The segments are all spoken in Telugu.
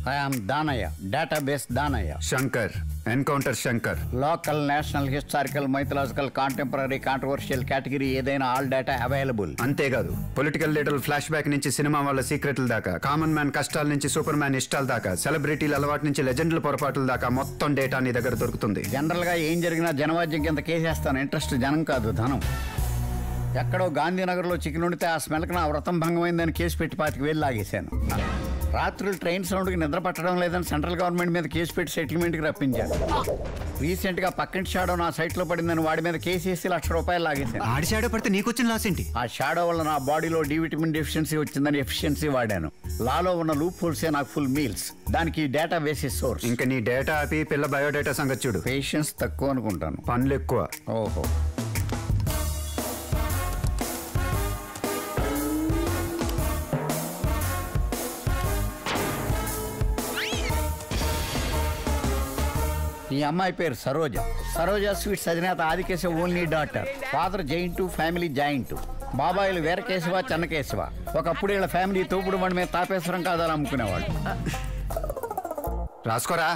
I am Danaya, database Danaya. Shankar, Encounter Shankar. Local, national, historical, mythological, contemporary, controversial category ఏదైనా all data available. అంతేకాదు పొలిటికల్ లీడర్ ఫ్లాష్ బ్యాక్ నుంచి సినిమా వాళ్ళ సీక్రెట్ల దాకా, కామన్ మ్యాన్ కష్టాల నుంచి సూపర్ మ్యాన్ ఇష్టాల దాకా, సెలబ్రిటీల అలవాటు నుంచి లెజెండ్ల పొరపాట్ల దాకా మొత్తం డేటా నీ దగ్గర దొరుకుతుంది. జనరల్ గా ఏం జరిగినా జనవాద్యం కింద కేసేస్తాను. ఇంట్రెస్ట్ జనం కాదు, ధనం. ఎక్కడో గాంధీనగర్లో చికెన్ వండితే ఆ స్మెల్కి నా వ్రతం భంగమైందని కేసు పెట్టి 25,000 లాగేశాను. రాత్రులు ట్రైన్ సౌండ్కి నిద్ర పట్టడం లేదని సెంట్రల్ గవర్నమెంట్ మీద కేసు పెట్టి సెటిల్మెంట్కి రప్పించారు. రీసెంట్గా పక్కింటి షాడో నా సైట్లో పడిందని వాడి మీద కేసు వేసి ₹1,00,000 లాగేశాను. ఆడి షాడో పడితే నీకు వచ్చిన లాస్ ఏంటి? ఆ షాడో వల్ల నా బాడీలో డి విటమిన్ డెఫిషియన్సీ వచ్చిందని ఎఫిషియన్సీ వాడాను. లాలో ఉన్న లూప్ హోల్సే నాకు ఫుల్ మీల్స్. దానికి డేటా బేసిస్ సోర్స్. ఇంకా నీ డేటా ఆపి పిల్ల బయోడేటా సంగతి చూడు. పేషెన్స్ తక్కువ అనుకుంటాను, పనులు ఎక్కువ. ఓహో. ఈ అమ్మాయి పేరు సరోజ. సరోజ స్వీట్స్ అధినేత Adikesava only daughter. Father joint, family joint. బాబాయిలు వీరకేశవ, చెన్నకేశవ. ఒకప్పుడు వీళ్ళ ఫ్యామిలీ తోపుడు బండి మీద తాపేశ్వరం కాదాలు అమ్ముకునేవాళ్ళు. రాసుకోరా.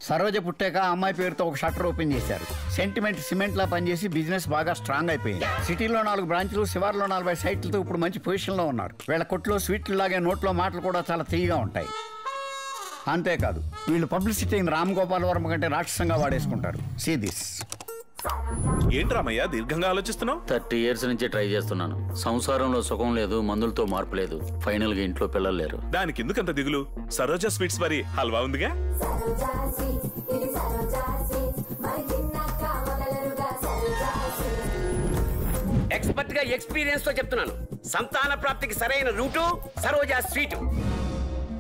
సరోజ పుట్టాక అమ్మాయి పేరుతో ఒక షట్టర్ ఓపెన్ చేశారు. సెంటిమెంట్ సిమెంట్ లా పనిచేసి బిజినెస్ బాగా స్ట్రాంగ్ అయిపోయింది. సిటీలో 4 బ్రాంచ్లు, శివార్లో 40 సైట్లతో ఇప్పుడు మంచి పొజిషన్ లో ఉన్నారు. వీళ్ళ కొట్లో స్వీట్లు లాగే నోట్లో మాటలు కూడా చాలా తీయగా ఉంటాయి. అంతేకాదు వీళ్ళు పబ్లిసిటీని రామ్ గోపాల్ వర్మ కంటే రాక్షసంగా వాడేసుకుంటారు. See this. ఏంటి రామయ్య దీర్ఘంగా ఆలోచిస్తున్నావు? 30 years నుంచి ట్రై చేస్తున్నాను. సంసారంలో సుఖం లేదు, మందులతో మార్పు లేదు. ఫైనల్ గా ఇంట్లో పిల్లలు లేరు. దానికి ఎందుకంత దిగులు? సరోజా స్వీట్స్ మరి హల్వా ఉందిగా. ఎక్స్పర్ట్ గా ఎక్స్పీరియన్స్ తో చెప్తున్నాను. సంతాన ప్రాప్తికి సరైన రూటు సరోజా స్వీట్.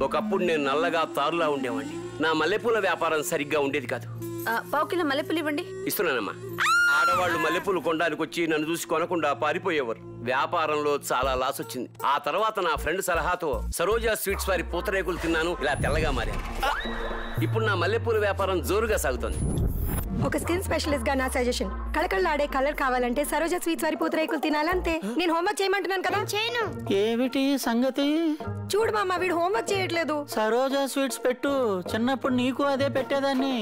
ఒకప్పుడు నేను నల్లగా తారులా ఉండేవాడిని. నా మల్లెపూల వ్యాపారం సరిగ్గా ఉండేది కాదు. 1 కిలో మల్లెపూలు ఇవ్వండి. ఇస్తున్నానమ్మా. ఆడవాళ్లు మల్లెపూలు కొనడానికి వచ్చి నన్ను చూసి కొనకుండా పారిపోయేవారు. వ్యాపారంలో చాలా లాస్ వచ్చింది. ఆ తర్వాత నా ఫ్రెండ్ సలహాతో సరోజా స్వీట్స్ వారి పూతరేకులు తిన్నాను. ఇలా తెల్లగా మారాను. ఇప్పుడు నా మల్లెపూల వ్యాపారం జోరుగా సాగుతుంది. ఒక స్కిన్ స్పెషలిస్ట్ గా నా సజెషన్, కళకళలాడే కలర్ కావాలంటే సరోజా స్వీట్స్ వారి పూతరేకులు తినాలంతే. నేను హోంవర్క్ చేయమంటున్నాను కదా. చేయను. ఏమిటి సంగతి? చూడు మామ, వీడు హోంవర్క్ చేయట్లేదు. సరోజా స్వీట్స్ పెట్టు. చిన్నప్పుడు నీకు అదే పెట్టేదాన్ని.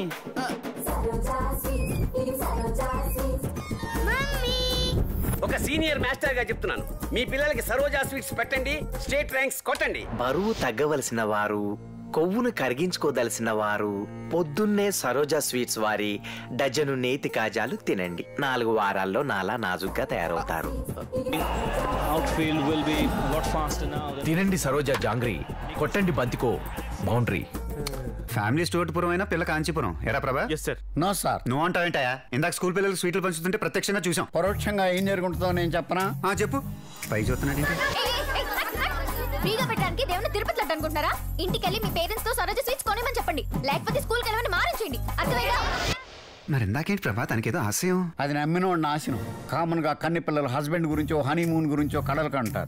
ఒక సీనియర్ మాస్టర్ గా చెప్తున్నాను, మీ పిల్లలకి సరోజా స్వీట్స్ పెట్టండి, స్టేట్ ర్యాంక్స్ కొట్టండి. బరువు తగ్గవలసిన వారు, కొవ్వును కరిగించుకోదలసిన వారు పొద్దున్నే సరోజా స్వీట్స్ వారి డజను నేతి కాజాలు తినండి. 4 వారాల్లో నాలా నాజుగ్గా తయారవుతారు. తినండి సరోజా జాంగ్రీ, కొట్టండి బంతికో బౌండరీ. ఫ్యామిలీ స్టోర్పురం అయినా పిల్ల కాంచీపురం. ఎరా ప్రభా? No sir. నువ్వు అంటావేంటాయా? ఇందాక స్కూల్ పిల్లలకు స్వీట్లు పంచుతుంటే ప్రత్యక్షంగా చూసాం. పరోక్షంగా ఏం జరుగుతుందో నేను చెప్పనా? చెప్పు. పై చూస్తున్నాడు. ఫ్రీగా పెట్టడానికి దేవుని తిరుపతి లడ్డు అనుకుంటున్నారా? ఇంటికెళ్ళి మీ పేరెంట్స్ తో సరోజా స్వీట్స్ కొనేమని చెప్పండి, లేకపోతే స్కూల్కి వెళ్ళమని మారించండి. అర్థమైందా? మరి ఇందాకేంటి ప్రభా తనకేదో ఆశయం? అది నమ్మినోడు నాశనం. కామన్ గా కన్ని పిల్లలు హస్బెండ్ గురించో హనీమూన్ గురించో కలలు కంటారు.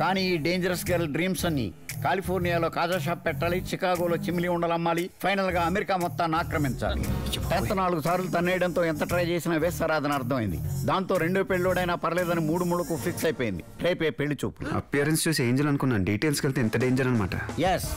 కానీ ఈ డేంజరస్ గర్ల్ డ్రీమ్స్ అన్ని కాలిఫోర్నియాలో కాజా షాప్ పెట్టాలి, చికాగోలో చిమ్లీ ఉండలు అమ్మాలి, ఫైనల్ గా అమెరికా మొత్తాన్ని ఆక్రమించాలి. 10th 4 సార్లు తన్నేయడంతో ఎంత ట్రై చేసినా వేస్తారాదని అర్థమైంది. దాంతో 2వ పెళ్ళోడైనా పర్లేదని 3 ముళ్ళకు ఫిక్స్ అయిపోయింది. రేపే పెళ్లి చూపు. అపియరెన్స్ చూసి ఏంజల్ అనుకున్నాను, డీటెయిల్స్ వెళ్తే ఎంత డేంజర్ అనమాట. Yes,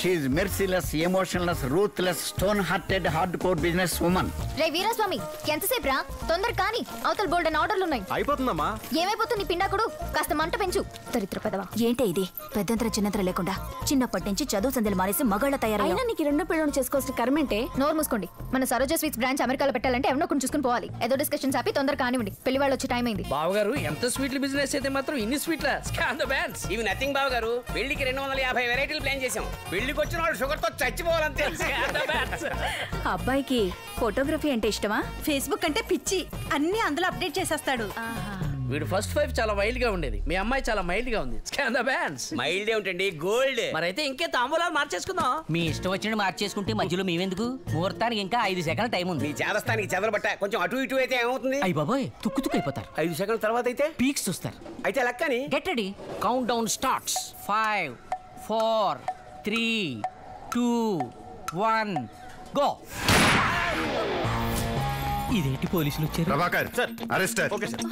she is merciless, emotionless, ruthless, stone hearted, hardcore businesswoman. రే వీరాస్వామి, ఎంతసేపు రా? తొందర కానీ, అవతల బోల్డెన్ ఆర్డర్లు ఉన్నాయి. అయిపోతుందమ్మా. ఏమైపోతుంది పిండాకుడు? కాస్త మంట పెంచు. దరిద్ర పెదవా. ఏంటే ఇది? పెద్దంతర చిన్నంతర లేకుండా చిన్నప్పటి నుంచి చదువు సంధ్యలు మానేసి మగాళ్ళ తయారైనా నీకు 2వ పెళ్ళను చేసుకోవాల్సిన కర్మేంటే? నోరు మూసుకోండి. మన సరోజా స్వీట్స్ బ్రాంచ్ అమెరికాలో పెట్టాలంటే ఎవరో కొన్ని చూసుకుని పోవాలి. ఏదో డిస్కషన్స్ ఆపి తొందర కానివ్వండి. పెళ్లి వాళ్ళు వచ్చే టైం అయింది. బావగారు, ఎంత స్వీట్ల బిజినెస్ అయితే మాత్రం ఇన్ని స్వీట్ల స్కాన్ ద బ్యాండ్స్. ఇవి నథింగ్ బావగారు. పెళ్లికి 250 వెరైటీలు ప్లాన్ చేసాం. పెళ్లికి వచ్చిన వాళ్ళు షుగర్ తో చచ్చిపోవాలంతే. అబ్బాయికి ఫోటోగ్రఫీ అంటే ఇష్టమా? ఫేస్బుక్ అంటే పిచ్చి. అన్ని అందులో అప్డేట్ చేసేస్తాడు. వీడు ఫస్ట్ 5 చాలా వైల్డ్ గా ఉండేది. మీ అమ్మాయి చాలా మైల్డ్ గా ఉంది. Scan the bands. మైల్డ్ ఏమిటండి, గోల్డ్. మరైతే ఇంకే తాంబూలాలు మార్చేసుకుందాం. మీ ఇష్టం వచ్చినట్టు మార్చేసుకుంటే మధ్యలో మేవెందుకు? ముహూర్తానికి ఇంకా 5 సెకండ్ల టైం ఉంది. మీ చేదస్తానికి చెదలబట్ట కొంచెం అటు ఇటు అయితే ఏమవుతుంది? అయ్యి బాబోయ్, తుక్కు తుక్కు అయిపోతారు. 5 సెకండ్ల తర్వాత అయితే పీక్స్ చూస్తారు. అయితే లక్కని get ready. Countdown starts. 5 4 3 2 1 go. ఇదేంటి పోలీసులు వచ్చారు? Prabhakar arrest. Okay sir.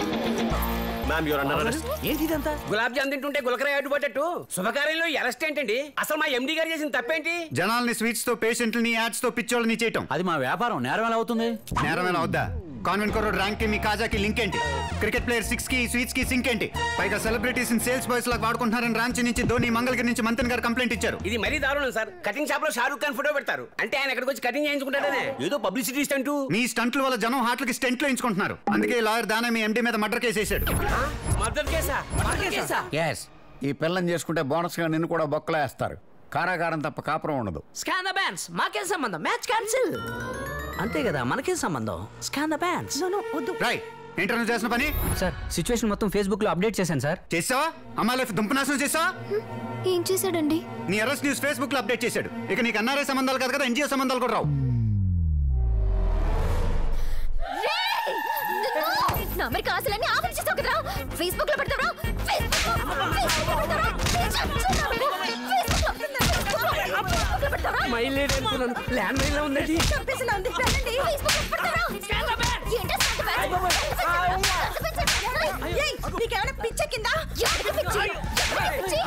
Ma'am your under arrest. ఏంటి ఇదంతా? గులాబ్ జామ్ తింటుంటే గులకరాయి అడ్డుపట్టట్టు శుభకార్యంలో అరెస్ట్ ఏంటండి? అసలు మా ఎండి గారు చేసిన తప్పేంటి? జనాల్ని స్వీట్స్ తో పేషెంట్లని యాడ్స్ తో పిచ్చోళ్ళని చేయటం. అది మా వ్యాపారం. నేరం ఎలా అవుతుంది? నేరం ఎలా అవుద్దా? కాన్వెంట్ కోరోడ్ ర్యాంక్ కి మీ కాజాకి లింక్ ఏంటి? క్రికెట్ ప్లేయర్ 6 కి స్వీట్స్ కి సింక్ ఏంటి? పైగా సెలబ్రిటీస్ సేల్స్ బాయ్స్ లాగా వాడుకుంటున్నారని రాంచీ నుంచి ధోని మంగళగిరి నుంచి మంతన్ గారు కంప్లైంట్ ఇచ్చారు. ఇది మరీ దారుణం సార్. కటింగ్ షాప్ లో షారూక్ ఖాన్ ఫోటో పెడతారు అంటే ఆయన ఎక్కడికి వచ్చి కటింగ్ చేయించుకుంటాడనే ఏదో పబ్లిసిటీ స్టంట్. మీ స్టంట్ల వల్ల జనం హార్ట్లకి స్టెంట్లు వేయించుకుంటున్నారు. అందుకే లాయర్ దానే మీ ఎండి మీద మర్డర్ కేసు వేసాడు. మర్డర్ కేసా? మర్డర్ కేసా? ఎస్. ఈ పిల్లని చేసుకుంటే బోనస్ గా నిన్ను కూడా బొక్కలో వేస్తారు. కారాగారం తప్ప కాపురం ఉండదు. Scan the bans. మాకేం సంబంధం? Match cancel. అంతే కదా, మనకేం సంబంధం? Scan the bans. రైట్. ఏంటో నువ్వు చేసిన పని? సార్ సిచ్యువేషన్ మొత్తం ఫేస్బుక్ లో అప్డేట్ చేశాను సార్. చేసావా? అమ్మాయి లైఫ్ దుంపనాశనం చేసావా? ఏం చేశాడండి? నీ అరెస్ట్ న్యూస్ ఫేస్బుక్ లో అప్డేట్ చేశాడు. ఇక నీకు ఎన్ఆర్ఐ సంబంధాలు కాదు కదా, ఎన్జిఓ సంబంధాలు కూడా రావు. నా అమెరికా ఆశలన్నీ ఆఫర్ చేస్తావు కదరా. ఫేస్బుక్ లో పెడతావరా? మైలేజ్ అనుకున్నాను. ల్యాండ్ మైన్ లో ఉందండి.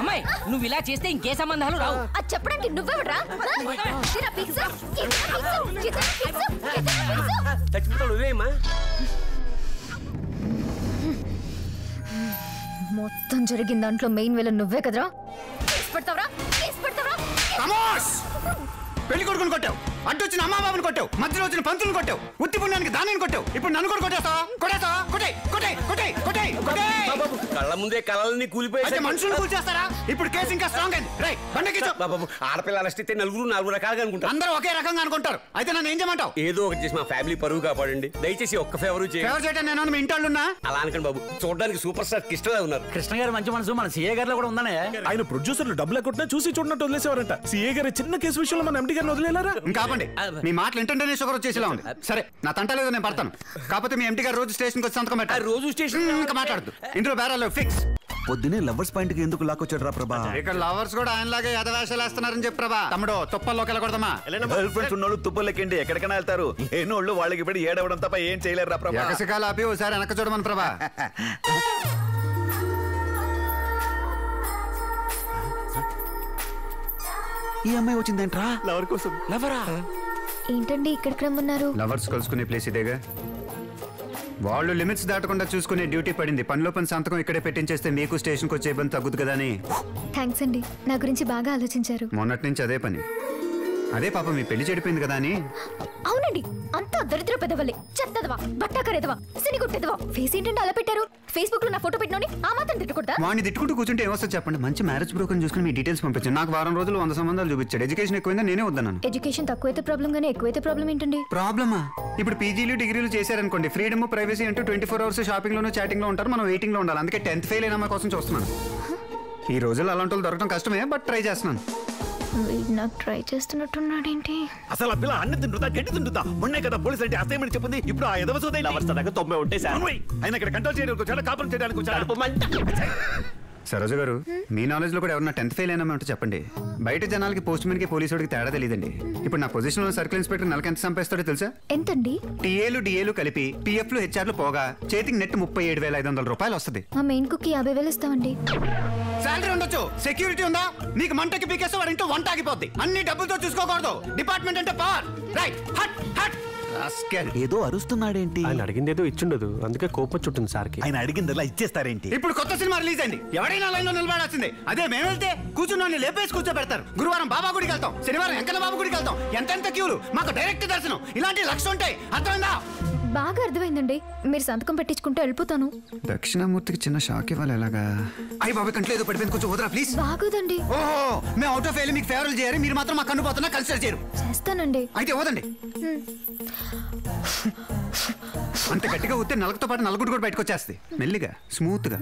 అమ్మాయి నువ్వు ఇలా చేస్తే ఇంకే సంబంధాలు రావు. అది చెప్పడానికి నువ్వెవడరా? మొత్తం జరిగిన దాంట్లో మెయిన్ విలన్ నువ్వే కదరా. పెళ్లి కొడుకుని కొట్టావు, అడ్డు వచ్చిన అమ్మా బాబుని కొట్టావు, మధ్యలో వచ్చిన పంతులను కొట్టావు, ఉత్తి పుణ్యానికి దానిని కొట్టావు. ఇప్పుడు నన్ను కూడా కొట్టేస్తావా? కొట్టేస్తావా? కళ్ళ ముందే కళలన్నీ కూలిపోయి మనుషులు కూల్చేస్తారా? ఇప్పుడు కేసు ఇంకా స్ట్రాంగ్ అయింది. రైట్, బండికి బాబు ఆడపిల్ల అరెస్ట్ అయితే నాలుగు రకాలుగా అనుకుంటారు. అందరూ ఒకే రకంగా అనుకుంటారు. అయితే నన్ను ఏం చేయమంటావు? ఏదో ఒకటి చేసి మా ఫ్యామిలీ పరువు కాపాడండి దయచేసి. ఒక్క ఫేవర్ చేయడం నేను మీ ఇంటాళ్ళున్నా అలా అనకండి బాబు. చూడడానికి సూపర్ స్టార్ కృష్ణలా ఉన్నారు. కృష్ణ గారు మంచి మనసు మన సీఏ గారిలో కూడా ఉందనే. ఆయన ప్రొడ్యూసర్లు డబ్బులు కొట్టినా చూసి చూడనట్టు వదిలేసేవారంట. సీఏ గారి చిన్న కేసు విషయంలో మన ఎండి గారిని వదిలేలారా? ఇంకా ఆపండి. మీ మాటలు ఏంటంటే షుగర్ వచ్చేసేలా ఉంది. సరే, నా తంటలేదు, నేను పడతాను. కాకపోతే మీ ఎండి గారు రోజు స్టేషన్కి వచ్చి సంతకం పెట్టారు. రోజు స్టేషన్ ఇంకా మాట్లాడదు. ఇందులో బేరాలు ఫిక్స్. పొద్దునే లవర్స్ పాయింట్ కి ఎందుకు లాక్కొచ్చాడు రా ప్రభా? ఇక్కడ లవర్స్ కూడా ఆయనలాగే యథవేషాలు వేస్తున్నారని చెప్పు ప్రభా. తమ్ముడు తుప్పల్లోకి వెళ్ళకూడదమ్మా. గర్ల్ ఫ్రెండ్స్ ఉన్నోళ్ళు తుప్పలెక్కండి ఎక్కడికైనా వెళ్తారు. ఏనోళ్ళు వాళ్ళకి ఇప్పుడు ఏడవడం తప్ప ఏం చేయలేరు రా ప్రభా. ఎకసికాలు ఆపి ఒకసారి వెనక చూడమని ప్రభా. ఈ అమ్మాయి వచ్చిందేంట్రా? లవర్ కోసం. లవరా? ఏంటండి ఇక్కడికి రమ్మన్నారు? లవర్స్ కలుసుకునే ప్లేస్ ఇదేగా. వాళ్ళు లిమిట్స్ దాటకుండా చూసుకునే డ్యూటీ పడింది. పనిలో పని సంతకం ఇక్కడే పెట్టించేస్తే మీకు స్టేషన్కి వచ్చే ఇబ్బంది తగ్గుతుంది కదా అని. థ్యాంక్స్ అండి, నా గురించి బాగా ఆలోచించారు. మొన్నటి నుంచి అదే పని. అదే పాప మీ పెళ్లి చెడిపోయింది కదా అని. అవునండి, అంతా దరిద్ర పెదవలే. చెత్తదవా, బట్టాకరేదవా, సినిగుట్టెదవా. ఫేస్ ఏంటంటే అలా పెట్టారు? ఫేస్బుక్ లో నా ఫోటో పెట్టినోని ఆ మాత్రం తిట్టకూడదా? వాడిని తిట్టుకుంటూ కూర్చుంటే ఏమొస్తుంది చెప్పండి. మంచి మ్యారేజ్ బ్రోకర్ చూసుకుని మీ డీటెయిల్స్ పంపించండి. నాకు వారం రోజులు 100 సంబంధాలు చూపించాడు. ఎడ్యుకేషన్ ఎక్కువైందా నేనే వద్దన్నాను. ఎడ్యుకేషన్ తక్కువైతే ప్రాబ్లం గానీ ఎక్కువైతే ప్రాబ్లం ఏంటండి? ప్రాబ్లమా? ఇప్పుడు పీజీలు డిగ్రీలు చేశారనుకోండి, ఫ్రీడమ్ ప్రైవసీ అంటూ 24 hours షాపింగ్ లోనూ చాటింగ్ లో ఉంటారు. మనం వెయిటింగ్ లో ఉండాలి. అందుకే 10th ఫెయిల్ అయిన అమ్మాయి కోసం చూస్తున్నాను. ఈ రోజుల్లో అలాంటి వాళ్ళు దొరకడం కష్టమే, బట్ ట్రై చేస్తున్నాను. నాకు ట్రై చేస్తున్నట్టున్నాడేంటి? అసలు ఆ పిల్ల అన్ని తింటుందా గడ్డి తింటుందా? మొన్నే కదా పోలీసు అంటే అసైన్మెంట్ చెప్పింది. ఇప్పుడు ఆ ఎదవ సోదై లవర్స్ దాకా 90 ఉంటే సార్ ఆయన ఇక్కడ కంట్రోల్ చేయడానికి వచ్చాడు, కాపురం చేయడానికి వచ్చాడు. సరోజ గారు, మీ నాలెడ్జ్ లో కూడా ఎవరన్నా 10th ఫెయిల్ అయినా అంటే చెప్పండి. బయట జనాలకి పోస్ట్ మ్యాన్ కి పోలీసుడికి తేడా తెలియదండి. ఇప్పుడు నా పొజిషన్ లో సర్కిల్ ఇన్స్పెక్టర్ నెలకి ఎంత సంపాదిస్తాడో తెలుసా? ఎంతండి? టీఏలు డిఏలు కలిపి పిఎఫ్లు హెచ్ఆర్లు పోగా చేతికి నెట్ 37,500 రూపాయలు వస్తుంది. మా మెయిన్ కుక్ 50,000 ఇస్తామండి. శాలరీ ఉండొచ్చు, సెక్యూరిటీ ఉందా? నీకు మంటకి పీకేస్తే వాడి ఇంట్లో వంట ఆగిపోద్ది. అన్ని డబ్బులతో చూసుకోకూడదు. డిపార్ట్మెంట్ అంటే పవర్. రైట్, హట్ హట్. ఏదో అరుస్తున్నాడేంటి? ఆయన అడిగిందేదో ఇచ్చుండదు, అందుకే కోపం చుట్టింది సార్కి. ఆయన అడిగిందలా ఇచ్చేస్తారేంటి? ఇప్పుడు కొత్త సినిమా రిలీజ్ అయింది. ఎవరైనా లైన్ లో నిలబడాల్సిందే. అదే మేము వెళ్తే కూర్చుని లేపేసి కూర్చోబెడతారు. గురువారం బాబా గుడికి వెళ్తాం, శనివారం వెంకన్న బాబు గుడికి వెళ్తాం. ఎంతెంత క్యూలు, మాకు డైరెక్ట్ దర్శనం. ఇలాంటి లక్షలు ఉంటాయి. అర్థమైందా? బాగా అర్థమైందండి. మీరు సంతకం పెట్టించుకుంటే వెళ్ళిపోతాను. దక్షిణామూర్తికి చిన్న షాక్ ఇవ్వాలి. ఎలాగా? అయ్యి బాబు కంట్లో ఏదో పడిపోయింది, కొంచెం వదరా ప్లీజ్. బాగోదండి. ఓహో, మేము అవుట్ ఆఫ్ ఫెయిల్ మీకు ఫేవర్ చేయాలి. మీరు మాత్రం మా కన్ను పోతున్నా కన్సిడర్ చేయరు. చేస్తానండి. అయితే వదండి. అంత గట్టిగా ఊతే నలకతో పాటు నలుగురు కూడా బయటకు వచ్చేస్తుంది. మెల్లిగా, స్మూత్ గా.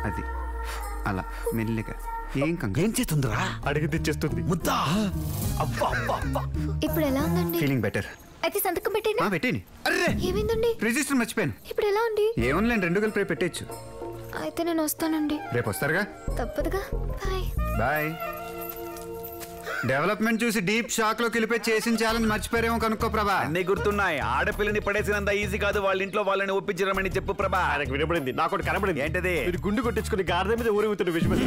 అది అలా మెల్లిగా. ఏం చేస్తుందిరా? అడిగి తెచ్చేస్తుంది. ముద్దా. ఇప్పుడు ఎలా ఉందండి? Feeling better. అయితే సంతకం పెట్టేనా? పెట్టేని. అర్రే, ఏమైందండి? రిజిస్టర్ మర్చిపోయాను. ఇప్పుడు ఎలా ఉంది? ఏమోన్లేండి, 2 కలిపి పెట్టేచ్చు. అయితే నేను వస్తానండి. రేపు వస్తారుగా? తప్పదుగా. Bye bye. డెవలప్మెంట్ చూసి డీప్ షాక్ లోకి వెళ్ళిపోయి చేసిన ఛాలెంజ్ మర్చిపోయారేమో కనుక్కో ప్రభా. అన్ని గుర్తున్నాయి. ఆడపిల్లని పడేసినంత ఈజీ కాదు వాళ్ళ ఇంట్లో వాళ్ళని ఒప్పించరమని చెప్పు ప్రభా. ఆయనకు వినపడింది, నాకు కనపడింది. ఏంటది? గుండు కొట్టించుకుని గార్డెన్ మీద ఊరుగుతున్న విజువల్.